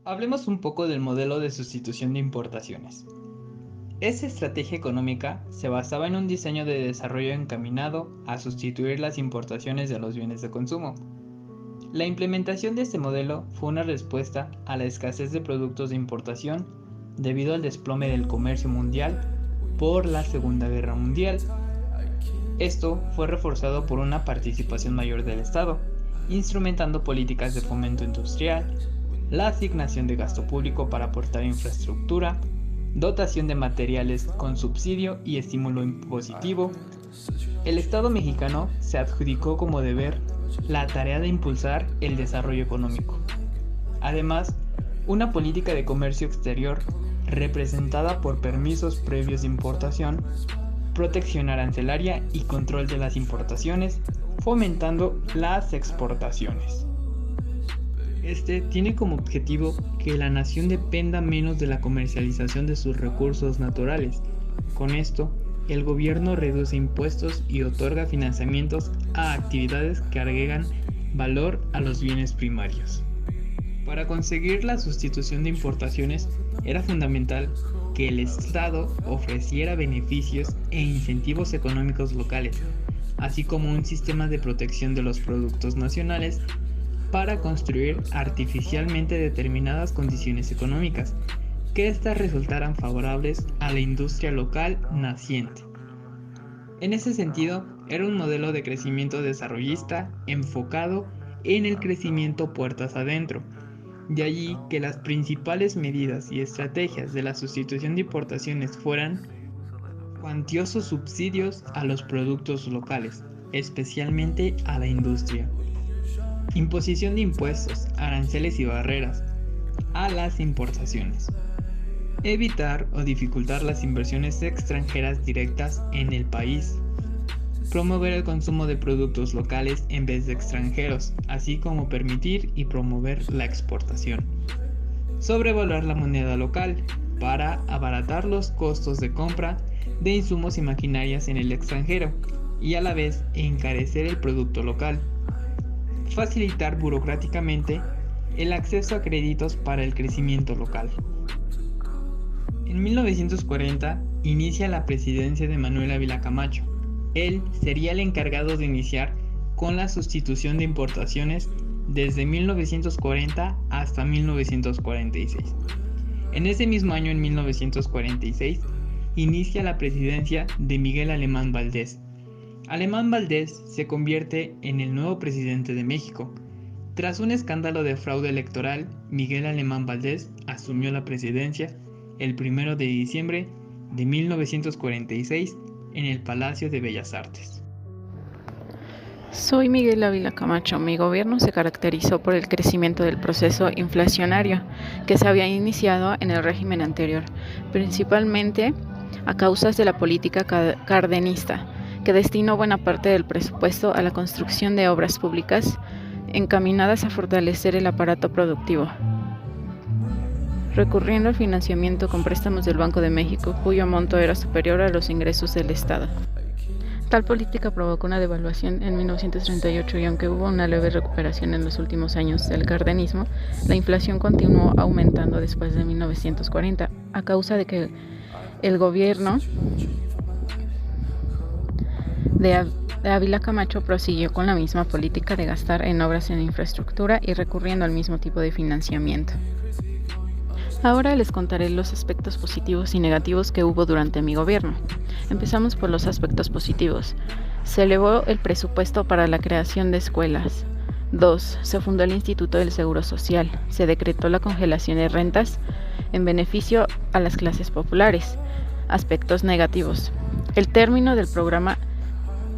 Hablemos un poco del modelo de sustitución de importaciones. Esta estrategia económica se basaba en un diseño de desarrollo encaminado a sustituir las importaciones de los bienes de consumo. La implementación de este modelo fue una respuesta a la escasez de productos de importación debido al desplome del comercio mundial por la Segunda Guerra Mundial. Esto fue reforzado por una participación mayor del Estado, instrumentando políticas de fomento industrial, la asignación de gasto público para aportar infraestructura, dotación de materiales con subsidio y estímulo impositivo. El Estado mexicano se adjudicó como deber la tarea de impulsar el desarrollo económico. Además, una política de comercio exterior representada por permisos previos de importación, protección arancelaria y control de las importaciones, fomentando las exportaciones. Este tiene como objetivo que la nación dependa menos de la comercialización de sus recursos naturales. Con esto, el gobierno reduce impuestos y otorga financiamientos a actividades que agregan valor a los bienes primarios. Para conseguir la sustitución de importaciones, era fundamental que el Estado ofreciera beneficios e incentivos económicos locales, así como un sistema de protección de los productos nacionales para construir artificialmente determinadas condiciones económicas, que éstas resultaran favorables a la industria local naciente. En ese sentido, era un modelo de crecimiento desarrollista enfocado en el crecimiento puertas adentro. De allí que las principales medidas y estrategias de la sustitución de importaciones fueran cuantiosos subsidios a los productos locales, especialmente a la industria. Imposición de impuestos, aranceles y barreras a las importaciones. Evitar o dificultar las inversiones extranjeras directas en el país. Promover el consumo de productos locales en vez de extranjeros, así como permitir y promover la exportación. Sobrevaluar la moneda local para abaratar los costos de compra de insumos y maquinarias en el extranjero y a la vez encarecer el producto local. Facilitar burocráticamente el acceso a créditos para el crecimiento local. En 1940 inicia la presidencia de Manuel Ávila Camacho. Él sería el encargado de iniciar con la sustitución de importaciones desde 1940 hasta 1946. En ese mismo año, en 1946, inicia la presidencia de Miguel Alemán Valdés. Alemán Valdés se convierte en el nuevo presidente de México. Tras un escándalo de fraude electoral, Miguel Alemán Valdés asumió la presidencia el 1 de diciembre de 1946 en el Palacio de Bellas Artes. Soy Miguel Ávila Camacho. Mi gobierno se caracterizó por el crecimiento del proceso inflacionario que se había iniciado en el régimen anterior, principalmente a causas de la política cardenista, que destinó buena parte del presupuesto a la construcción de obras públicas encaminadas a fortalecer el aparato productivo, recurriendo al financiamiento con préstamos del Banco de México, cuyo monto era superior a los ingresos del Estado. Tal política provocó una devaluación en 1938 y aunque hubo una leve recuperación en los últimos años del cardenismo, la inflación continuó aumentando después de 1940 a causa de que el gobierno de Ávila Camacho prosiguió con la misma política de gastar en obras en infraestructura y recurriendo al mismo tipo de financiamiento. Ahora les contaré los aspectos positivos y negativos que hubo durante mi gobierno. Empezamos por los aspectos positivos. Se elevó el presupuesto para la creación de escuelas. 2. Se fundó el Instituto del Seguro Social. Se decretó la congelación de rentas en beneficio a las clases populares. Aspectos negativos. El término del programa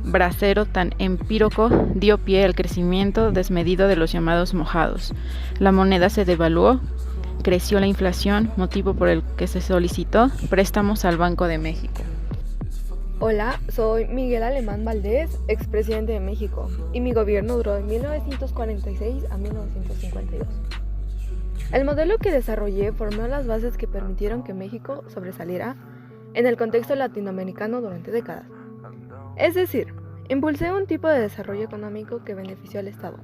bracero tan empírico dio pie al crecimiento desmedido de los llamados mojados. La moneda se devaluó, creció la inflación, motivo por el que se solicitó préstamos al Banco de México. Hola, soy Miguel Alemán Valdés, expresidente de México, y mi gobierno duró de 1946 a 1952. El modelo que desarrollé formó las bases que permitieron que México sobresaliera en el contexto latinoamericano durante décadas. Es decir, impulsé un tipo de desarrollo económico que benefició al Estado,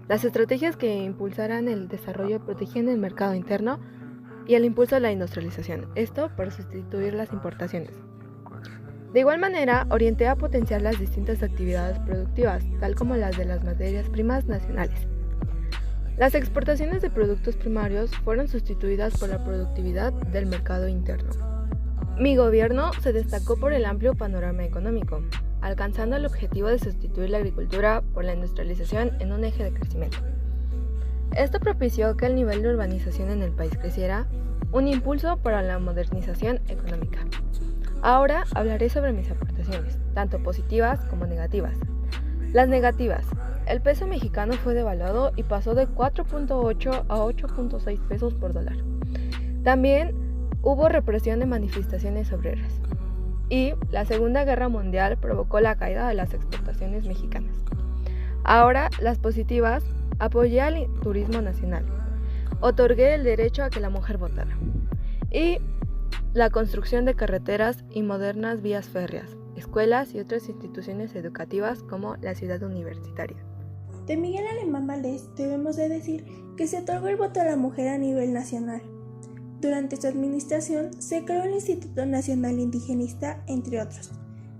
Las estrategias que impulsaran el desarrollo protegían el mercado interno y el impulso de la industrialización, esto para sustituir las importaciones. De igual manera, orienté a potenciar las distintas actividades productivas, tal como las de las materias primas nacionales. Las exportaciones de productos primarios fueron sustituidas por la productividad del mercado interno. Mi gobierno se destacó por el amplio panorama económico, alcanzando el objetivo de sustituir la agricultura por la industrialización en un eje de crecimiento. Esto propició que el nivel de urbanización en el país creciera, un impulso para la modernización económica. Ahora hablaré sobre mis aportaciones, tanto positivas como negativas. Las negativas. El peso mexicano fue devaluado y pasó de 4.8 a 8.6 pesos por dólar. También hubo represión de manifestaciones obreras. Y la Segunda Guerra Mundial provocó la caída de las exportaciones mexicanas. Ahora, las positivas, apoyé al turismo nacional. Otorgué el derecho a que la mujer votara. Y la construcción de carreteras y modernas vías férreas, escuelas y otras instituciones educativas como la ciudad universitaria. De Miguel Alemán Valdés debemos de decir que se otorgó el voto a la mujer a nivel nacional. Durante su administración se creó el Instituto Nacional Indigenista, entre otros,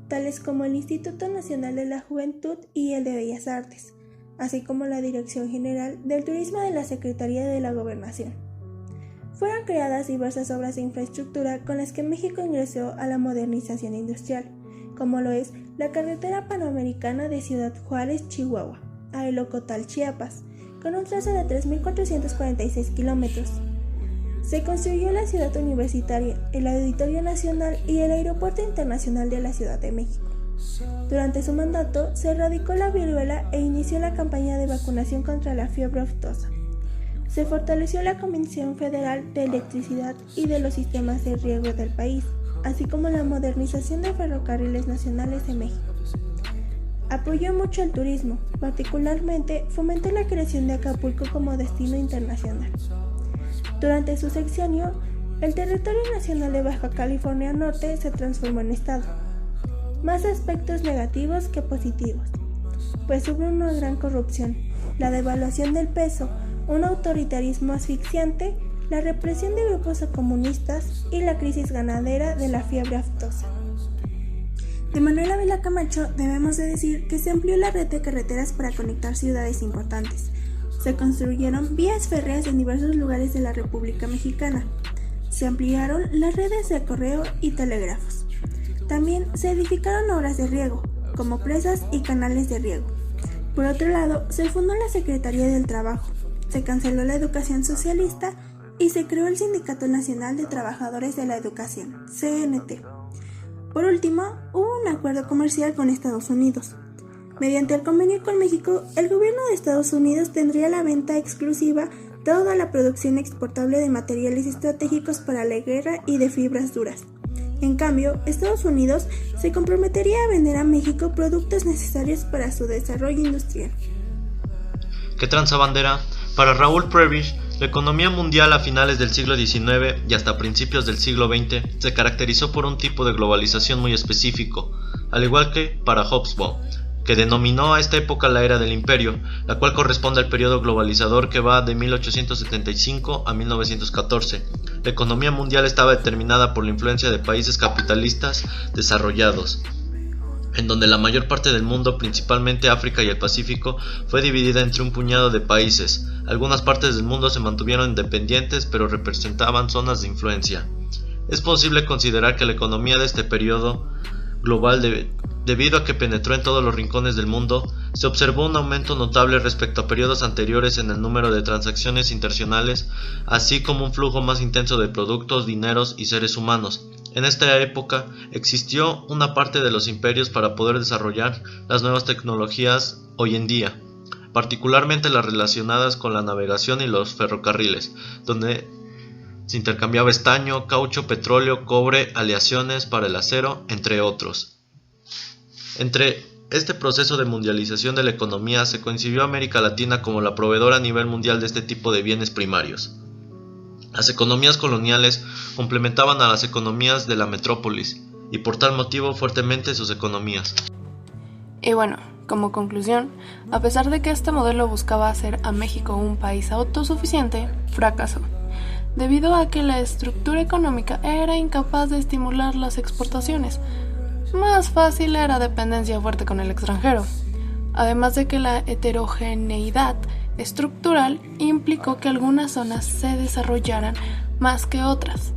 tales como el Instituto Nacional de la Juventud y el de Bellas Artes, así como la Dirección General del Turismo de la Secretaría de la Gobernación. Fueron creadas diversas obras de infraestructura con las que México ingresó a la modernización industrial, como lo es la carretera panamericana de Ciudad Juárez, Chihuahua, a El Ocotal, Chiapas, con un trazo de 3.446 kilómetros. Se construyó la ciudad universitaria, el Auditorio Nacional y el Aeropuerto Internacional de la Ciudad de México. Durante su mandato se erradicó la viruela e inició la campaña de vacunación contra la fiebre aftosa. Se fortaleció la Comisión Federal de Electricidad y de los sistemas de riego del país, así como la modernización de ferrocarriles nacionales de México. Apoyó mucho el turismo, particularmente fomentó la creación de Acapulco como destino internacional. Durante su sexenio, el territorio nacional de Baja California Norte se transformó en estado. Más aspectos negativos que positivos, pues hubo una gran corrupción, la devaluación del peso, un autoritarismo asfixiante, la represión de grupos comunistas y la crisis ganadera de la fiebre aftosa. De Manuel Ávila Camacho debemos de decir que se amplió la red de carreteras para conectar ciudades importantes. Se construyeron vías férreas en diversos lugares de la República Mexicana. Se ampliaron las redes de correo y telégrafos. También se edificaron obras de riego, como presas y canales de riego. Por otro lado, se fundó la Secretaría del Trabajo, se canceló la educación socialista y se creó el Sindicato Nacional de Trabajadores de la Educación, CNT. Por último, hubo un acuerdo comercial con Estados Unidos. Mediante el convenio con México, el gobierno de Estados Unidos tendría la venta exclusiva de toda la producción exportable de materiales estratégicos para la guerra y de fibras duras. En cambio, Estados Unidos se comprometería a vender a México productos necesarios para su desarrollo industrial. ¿Qué tranza, bandera? Para Raúl Prebisch, la economía mundial a finales del siglo XIX y hasta principios del siglo XX se caracterizó por un tipo de globalización muy específico, al igual que para Hobsbawm, que denominó a esta época la era del imperio, la cual corresponde al periodo globalizador que va de 1875 a 1914. La economía mundial estaba determinada por la influencia de países capitalistas desarrollados, en donde la mayor parte del mundo, principalmente África y el Pacífico, fue dividida entre un puñado de países. Algunas partes del mundo se mantuvieron independientes, pero representaban zonas de influencia. Es posible considerar que la economía de este periodo global, debido a que penetró en todos los rincones del mundo, se observó un aumento notable respecto a periodos anteriores en el número de transacciones internacionales, así como un flujo más intenso de productos, dineros y seres humanos. En esta época existió una parte de los imperios para poder desarrollar las nuevas tecnologías hoy en día, particularmente las relacionadas con la navegación y los ferrocarriles, donde se intercambiaba estaño, caucho, petróleo, cobre, aleaciones para el acero, entre otros. Entre este proceso de mundialización de la economía se concibió a América Latina como la proveedora a nivel mundial de este tipo de bienes primarios. Las economías coloniales complementaban a las economías de la metrópolis y por tal motivo fuertemente sus economías. Y bueno, Como conclusión, a pesar de que este modelo buscaba hacer a México un país autosuficiente, fracasó, debido a que la estructura económica era incapaz de estimular las exportaciones. Más fácil era dependencia fuerte con el extranjero, además de que la heterogeneidad estructural implicó que algunas zonas se desarrollaran más que otras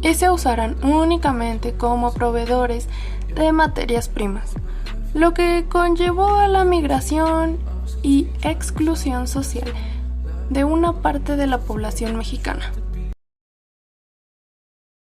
y se usaran únicamente como proveedores de materias primas, lo que conllevó a la migración y exclusión social de una parte de la población mexicana.